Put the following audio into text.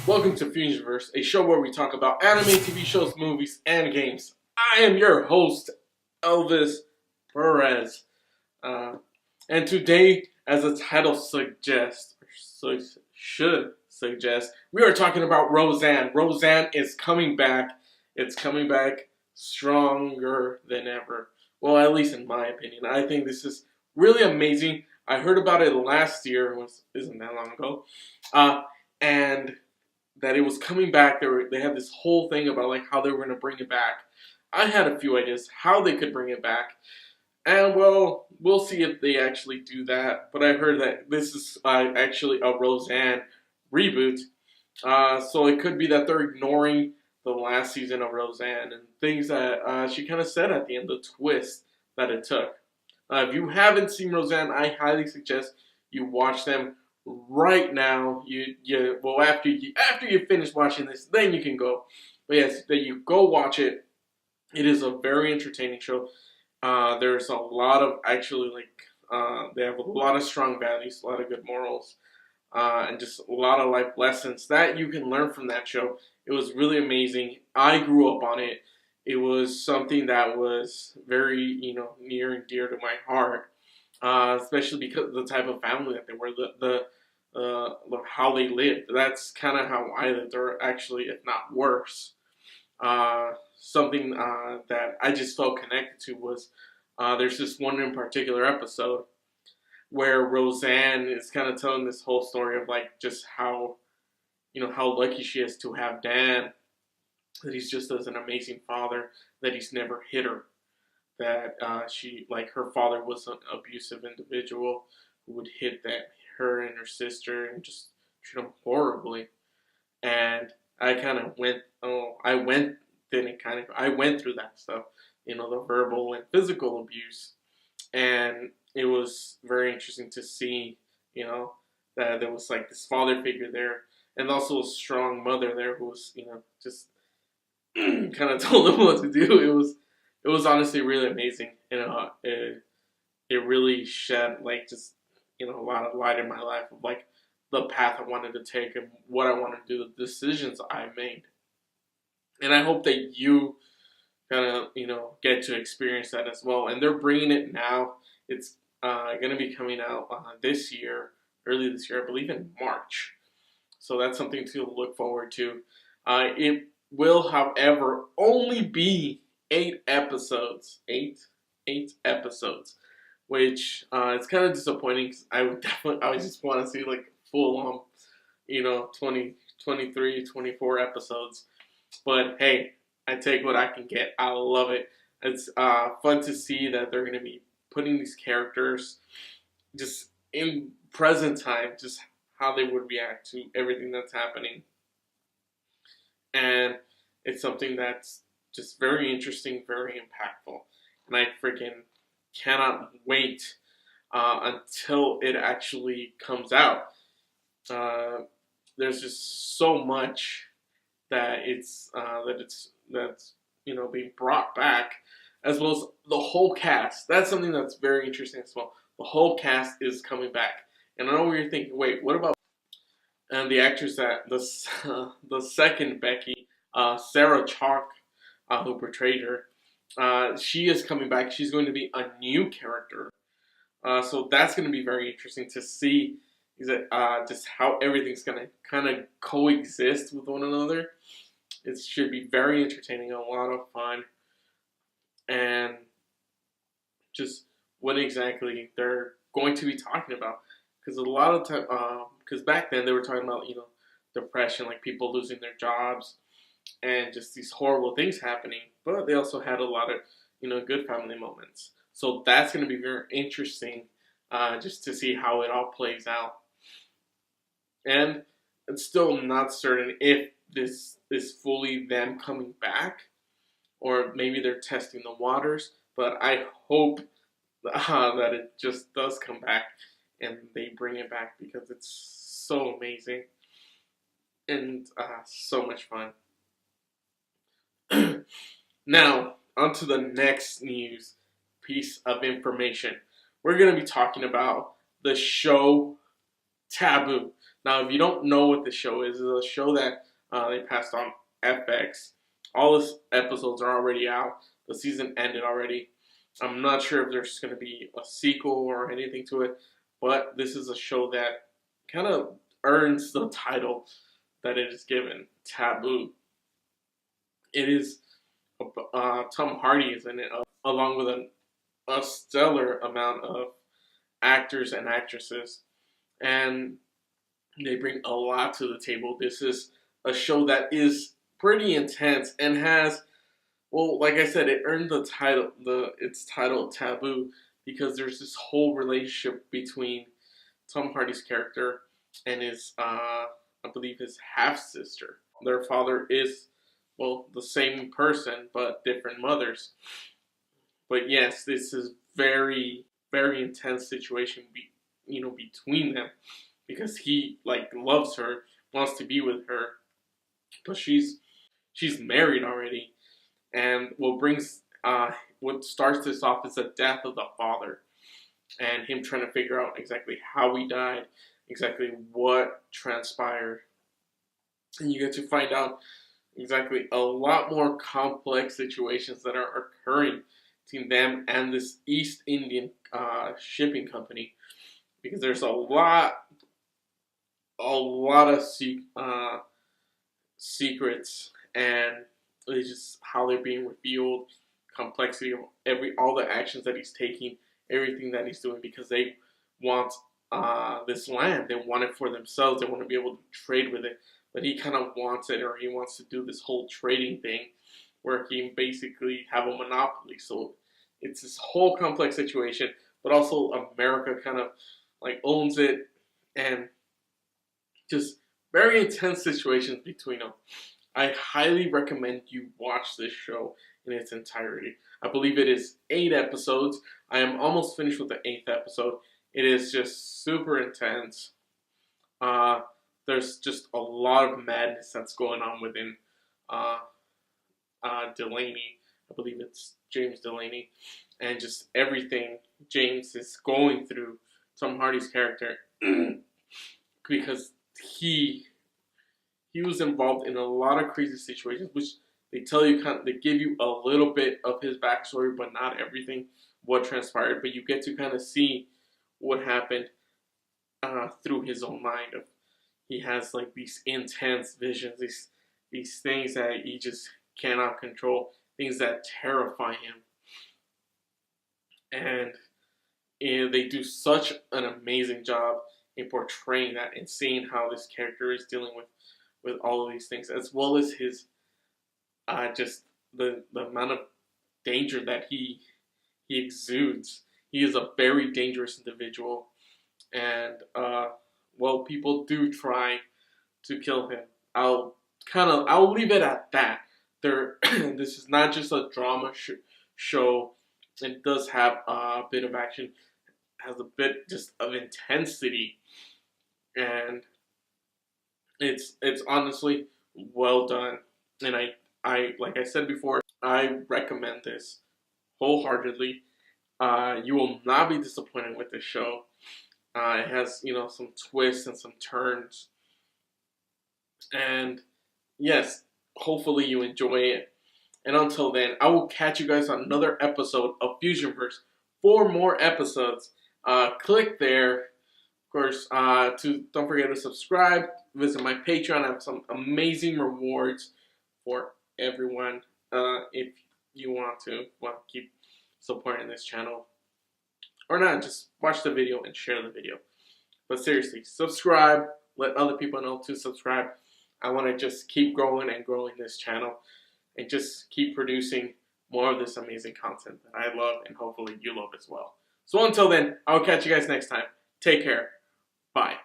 Welcome to Fusionverse, a show where we talk about anime, TV shows, movies, and games. I am your host, Elvis Perez. And today, as the title suggests, or should suggest, we are talking about Roseanne. Roseanne is coming back. It's coming back stronger than ever. Well, at least in my opinion. I think this is really amazing. I heard about it last year. Isn't that long ago. And that it was coming back. They had this whole thing about like how they were going to bring it back. I had a few ideas how they could bring it back. And well, we'll see if they actually do that. But I heard that this is actually a Roseanne reboot. So it could be that they're ignoring the last season of Roseanne and things that she kind of said at the end, the twist that it took. If you haven't seen Roseanne, I highly suggest you watch them right now. After you finish watching this, then you can go. But yes, then you go watch it. It is a very entertaining show. There's a lot of they have a lot of strong values, a lot of good morals, and just a lot of life lessons that you can learn from that show. It was really amazing. I grew up on it. It was something that was very, near and dear to my heart, especially because of the type of family that they were, how they lived. That's kind of how I lived, or actually, if not worse. Something that I just felt connected to was there's this one in particular episode where Roseanne is kind of telling this whole story of like just how lucky she is to have Dan, that he's just as an amazing father, that he's never hit her, that her father was an abusive individual who would hit her and her sister and just treat them horribly. And I kind of I went through that stuff, the verbal and physical abuse, and it was very interesting to see, that there was like this father figure there, and also a strong mother there who was, just kind of told them what to do. It was honestly really amazing. It really shed a lot of light in my life of like the path I wanted to take and what I wanted to do, the decisions I made. And I hope that you kind of, get to experience that as well. And they're bringing it now. It's going to be coming out early this year, I believe in March. So that's something to look forward to. It will, however, only be 8 episodes. 8 episodes. Which it's kind of disappointing because I just want to see like full on, 20, 23, 24 episodes. But hey, I take what I can get. I love it. It's fun to see that they're going to be putting these characters just in present time, just how they would react to everything that's happening. And it's something that's just very interesting, very impactful. And I freaking cannot wait until it actually comes out. There's just so much that's being brought back, as well as the whole cast. That's something that's very interesting as well. The whole cast is coming back, and I know what you're thinking. Wait, what about the actress that the second Becky, Sarah Chalk, who portrayed her? She is coming back. She's going to be a new character, so that's going to be very interesting to see. Is it just how everything's going to kind of coexist with one another? It should be very entertaining, a lot of fun, and just what exactly they're going to be talking about. Because a lot of time, because back then they were talking about depression, like people losing their jobs, and just these horrible things happening. But they also had a lot of good family moments. So that's going to be very interesting, just to see how it all plays out. And it's still not certain if this is fully them coming back, or maybe they're testing the waters. But I hope that it just does come back and they bring it back, because it's so amazing and so much fun. Now, on to the next news piece of information. We're going to be talking about the show Taboo. Now, if you don't know what the show is, it's a show that they passed on FX. All the episodes are already out. The season ended already. I'm not sure if there's going to be a sequel or anything to it, but this is a show that kind of earns the title that it is given, Taboo. It is Tom Hardy is in it, along with a stellar amount of actors and actresses, and they bring a lot to the table. This is a show that is pretty intense and has, well, like I said, it earned its title Taboo because there's this whole relationship between Tom Hardy's character and his, I believe, his half sister. Their father is, well, the same person but different mothers. But yes, this is very, very intense situation, between them, because he loves her, wants to be with her, but she's married already, and what starts this off is the death of the father, and him trying to figure out exactly how he died, exactly what transpired, and you get to find out exactly a lot more complex situations that are occurring between them and this East Indian shipping company, because there's a lot of secrets, and it's just how they're being revealed, complexity of all the actions that he's taking, everything that he's doing, because they want this land. They want it for themselves. They want to be able to trade with it. But he kind of wants it, or he wants to do this whole trading thing where he basically have a monopoly. So it's this whole complex situation, but also America kind of owns it, and just very intense situations between them. I highly recommend you watch this show in its entirety. I believe it is 8 episodes. I am almost finished with the 8th episode. It is just super intense. There's just a lot of madness that's going on within Delaney. I believe it's James Delaney. And just everything James is going through, Tom Hardy's character, because he was involved in a lot of crazy situations, which they tell you, they give you a little bit of his backstory, but not everything, what transpired. But you get to kind of see what happened through his own mind. He has these intense visions, these things that he just cannot control, things that terrify him, and they do such an amazing job in portraying that and seeing how this character is dealing with all of these things, as well as his just the amount of danger that he exudes. He is a very dangerous individual, and people do try to kill him. I'll leave it at that. This is not just a drama show. It does have a bit of action, has a bit just of intensity, and it's honestly well done. And I like I said before, I recommend this wholeheartedly. You will not be disappointed with this show. It has some twists and some turns, and yes, hopefully you enjoy it. And until then, I will catch you guys on another episode of Fusionverse. 4 more episodes. Click there. Of course, don't forget to subscribe. Visit my Patreon. I have some amazing rewards for everyone. If you want to keep supporting this channel, or not, just watch the video and share the video. But seriously, subscribe. Let other people know to subscribe. I want to just keep growing and growing this channel, and just keep producing more of this amazing content that I love, and hopefully you love as well. So until then, I'll catch you guys next time. Take care. Bye.